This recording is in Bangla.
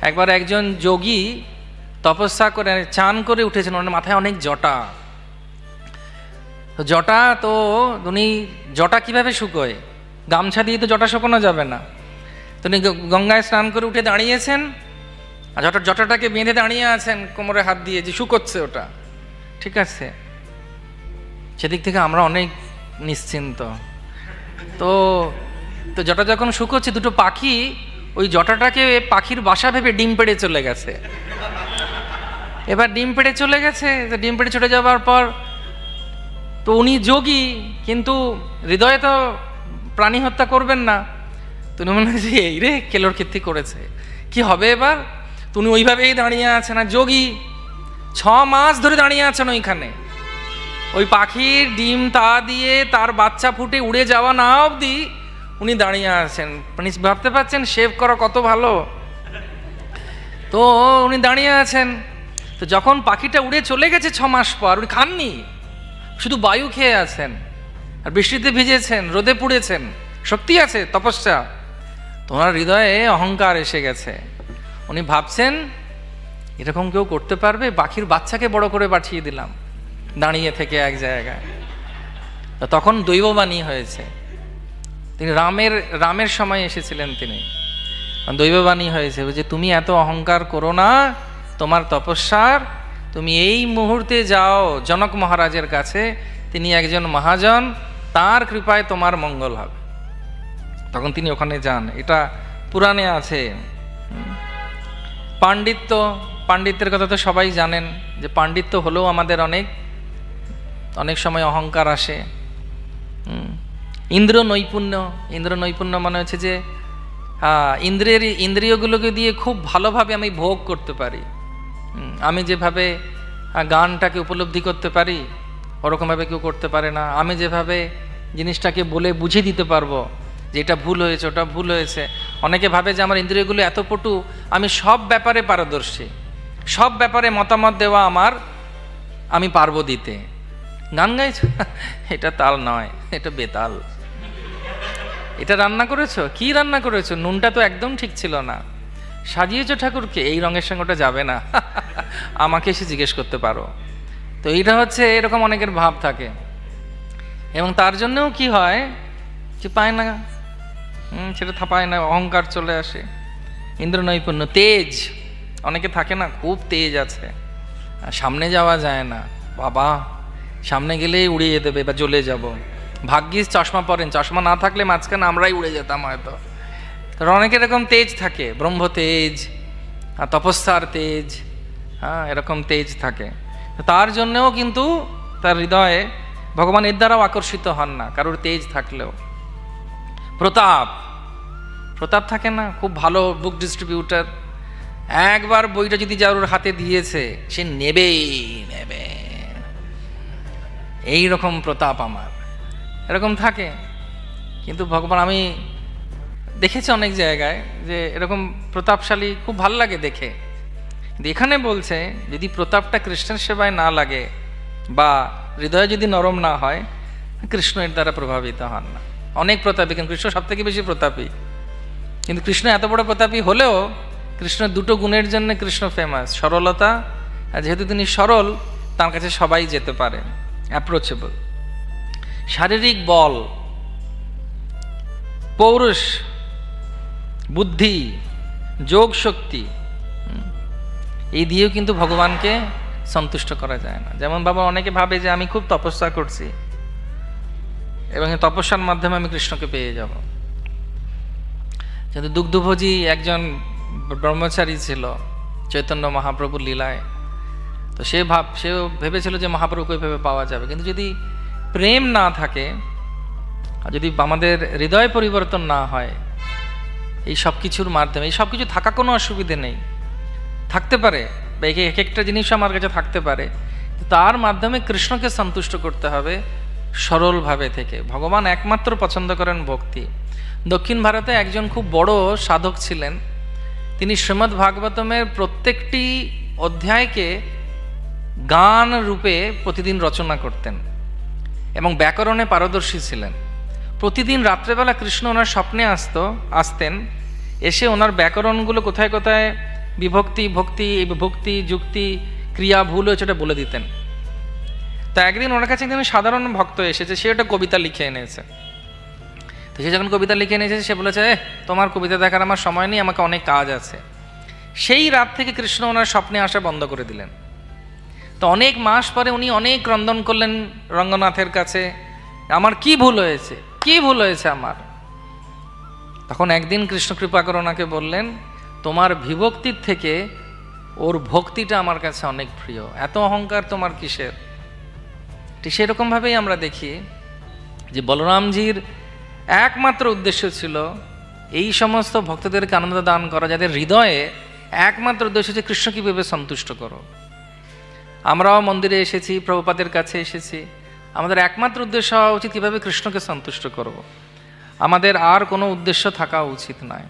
একবার একজন যোগী তপস্যা করে চান করে উঠেছেন, ওনার মাথায় অনেক জটা। তো জটা, তো উনি জটা কিভাবে শুকোয়? গামছা দিয়ে তো জটা শুকোনো যাবে না। তো উনি গঙ্গায় স্নান করে উঠে দাঁড়িয়েছেন, আর জটাটাকে বেঁধে দাঁড়িয়ে আছেন কোমরে হাত দিয়ে, যে শুকোচ্ছে ওটা, ঠিক আছে। সেদিক থেকে আমরা অনেক নিশ্চিন্ত। তো তো জটা যখন শুকোচ্ছে, দুটো পাখি ওই জটাটাকে পাখির বাসা ভেবে ডিম পেড়ে চলে গেছে। এবার ডিম পেড়ে চলে গেছে, ডিম পেড়ে চলে যাওয়ার পর তো উনি যোগী, কিন্তু হৃদয়ে তো প্রাণী হত্যা করবেন না। তুমি মনে হয় যে এই রে কেলোর কীর্তি করেছে, কি হবে এবার? তুমি ওইভাবেই দাঁড়িয়ে আছেন, আর যোগী 6 মাস ধরে দাঁড়িয়ে আছেন ওইখানে। ওই পাখির ডিম তা দিয়ে তার বাচ্চা ফুটে উড়ে যাওয়া না অবধি উনি দাঁড়িয়ে আছেন। মানে ভাবতে পারছেন শেভ করা কত ভালো। তো উনি দাঁড়িয়ে আছেন। তো যখন পাখিটা উড়ে চলে গেছে 6 মাস পর, উনি খাননি, শুধু বায়ু খেয়ে আছেন, আর বৃষ্টিতে ভিজেছেন, রোদে পুড়েছেন, শক্তি আছে, তপস্যা। তোমার হৃদয়ে অহংকার এসে গেছে। উনি ভাবছেন এরকম কেউ করতে পারবে? পাখির বাচ্চাকে বড় করে পাঠিয়ে দিলাম দাঁড়িয়ে থেকে এক জায়গায়। তখন দৈববাণী হয়েছে। তিনি রামের সময় এসেছিলেন, তিনি দৈববাণী হয়েছে যে তুমি এত অহংকার করো না, তোমার তপস্যার, তুমি এই মুহূর্তে যাও জনক মহারাজের কাছে, তিনি একজন মহাজন, তার কৃপায় তোমার মঙ্গল হবে। তখন তিনি ওখানে যান। এটা পুরাণে আছে। পাণ্ডিত্যের কথা তো সবাই জানেন, যে পাণ্ডিত্য হলেও আমাদের অনেক সময় অহংকার আসে। ইন্দ্র নৈপুণ্য মানে হচ্ছে যে ইন্দ্রিয়গুলোকে দিয়ে খুব ভালোভাবে আমি ভোগ করতে পারি। আমি যেভাবে গানটাকে উপলব্ধি করতে পারি ওরকমভাবে কেউ করতে পারে না। আমি যেভাবে জিনিসটাকে বলে বুঝিয়ে দিতে পারবো যে এটা ভুল হয়েছে, ওটা ভুল হয়েছে। অনেকে ভাবে যে আমার ইন্দ্রিয়গুলো এত পটু, আমি সব ব্যাপারে পারদর্শী, সব ব্যাপারে মতামত দেওয়া আমি পারবো দিতে। গান গাইছ, এটা তাল নয়, এটা বেতাল। এটা রান্না করেছো, কি রান্না করেছো? নুনটা তো একদম ঠিক ছিল না। সাজিয়েছো ঠাকুরকে, এই রঙের সঙ্গে ওটা যাবে না, আমাকে এসে জিজ্ঞেস করতে পারো। তো এইটা হচ্ছে, এরকম অনেকের ভাব থাকে। এবং তার জন্যও কি হয় যে পায় না, সেটা থাপায় না, অহংকার চলে আসে। ইন্দ্র নৈপুণ্য, তেজ অনেকে থাকে না, খুব তেজ আছে, সামনে যাওয়া যায় না, বাবা সামনে গেলেই উড়িয়ে দেবে বা জ্বলে যাব। ভাগ্যিস চশমা পরেন, চশমা না থাকলে মাঝখানে আমরাই উড়ে যেতাম হয়তো। তার অনেক এরকম তেজ থাকে, ব্রহ্ম তেজ, তপস্যার তেজ, এরকম তেজ থাকে। তার জন্যও কিন্তু তার হৃদয়ে ভগবান এর দ্বারাও আকর্ষিত হন না, কারোর তেজ থাকলেও। প্রতাপ থাকে না, খুব ভালো বুক ডিস্ট্রিবিউটার, একবার বইটা যদি যার হাতে দিয়েছে সে নেবে। এই রকম প্রতাপ আমার, এরকম থাকে। কিন্তু ভগবান, আমি দেখেছি অনেক জায়গায় যে এরকম প্রতাপশালী খুব ভাল লাগে দেখে। কিন্তু এখানে বলছে যদি প্রতাপটা কৃষ্ণের সেবায় না লাগে বা হৃদয়ে যদি নরম না হয়, কৃষ্ণ এর দ্বারা প্রভাবিত হন না। অনেক প্রতাপী, কিন্তু কৃষ্ণ সব থেকে বেশি প্রতাপী। কিন্তু কৃষ্ণ এত বড় প্রতাপী হলেও কৃষ্ণের দুটো গুণের জন্য কৃষ্ণ ফেমাস, সরলতা, আর যেহেতু তিনি সরল, তার কাছে সবাই যেতে পারে, অ্যাপ্রোচেবল। শারীরিক বল, পৌরুষ, বুদ্ধি, যোগ শক্তি, এই দিয়েও কিন্তু ভগবানকে সন্তুষ্ট করা যায় না। যেমন বাবা অনেকে ভাবে যে আমি খুব তপস্যা করছি এবং এই তপস্যার মাধ্যমে আমি কৃষ্ণকে পেয়ে যাব। কিন্তু দুগ্ধভোজী একজন ব্রহ্মচারী ছিল চৈতন্য মহাপ্রভুর লীলায়। তো সেও ভেবেছিল যে মহাপ্রভুকে ওইভাবে পাওয়া যাবে। কিন্তু যদি প্রেম না থাকে, যদি আমাদের হৃদয় পরিবর্তন না হয়, এই সব কিছুর মাধ্যমে, এই সব কিছু থাকা কোনো অসুবিধে নেই, থাকতে পারে, বা এক একটা জিনিস আমার কাছে থাকতে পারে, তার মাধ্যমে কৃষ্ণকে সন্তুষ্ট করতে হবে সরলভাবে থেকে। ভগবান একমাত্র পছন্দ করেন ভক্তি। দক্ষিণ ভারতে একজন খুব বড় সাধক ছিলেন, তিনি শ্রীমদ্ ভাগবতমের প্রত্যেকটি অধ্যায়কে গান রূপে প্রতিদিন রচনা করতেন এবং ব্যাকরণে পারদর্শী ছিলেন। প্রতিদিন রাত্রেবেলা কৃষ্ণ ওনার স্বপ্নে আসতেন, এসে ওনার ব্যাকরণগুলো কোথায় কোথায় বিভক্তি ভক্তি, ভক্তি যুক্তি ক্রিয়া ভুল হয়েছে ওটা বলে দিতেন। তা একদিন ওনার কাছে একদিন সাধারণ ভক্ত এসেছে, সে একটা কবিতা লিখে এনেছে। তো সে যখন কবিতা লিখে এনেছে সে বলেছে, তোমার কবিতা দেখার আমার সময় নেই, আমাকে অনেক কাজ আছে। সেই রাত থেকে কৃষ্ণ ওনার স্বপ্নে আসা বন্ধ করে দিলেন। তো অনেক মাস পরে উনি অনেক ক্রন্দন করলেন রঙ্গনাথের কাছে, আমার কি ভুল হয়েছে, কি ভুল হয়েছে আমার। তখন একদিন কৃষ্ণ কৃপা করে ওনাকে বললেন, তোমার বিভক্তির থেকে ওর ভক্তিটা আমার কাছে অনেক প্রিয়, এত অহংকার তোমার কিসের। ঠিক সেরকমভাবেই আমরা দেখি যে বলরামজির একমাত্র উদ্দেশ্য ছিল এই সমস্ত ভক্তদেরকে আনন্দ দান করা, যাদের হৃদয়ে একমাত্র উদ্দেশ্য হচ্ছে কৃষ্ণ কীভাবে সন্তুষ্ট করো। আমরাও মন্দিরে এসেছি, প্রভুপাদের কাছে এসেছি, আমাদের একমাত্র উদ্দেশ্য হওয়া উচিত কীভাবে কৃষ্ণকে সন্তুষ্ট করব। আমাদের আর কোনো উদ্দেশ্য থাকা উচিত নয়।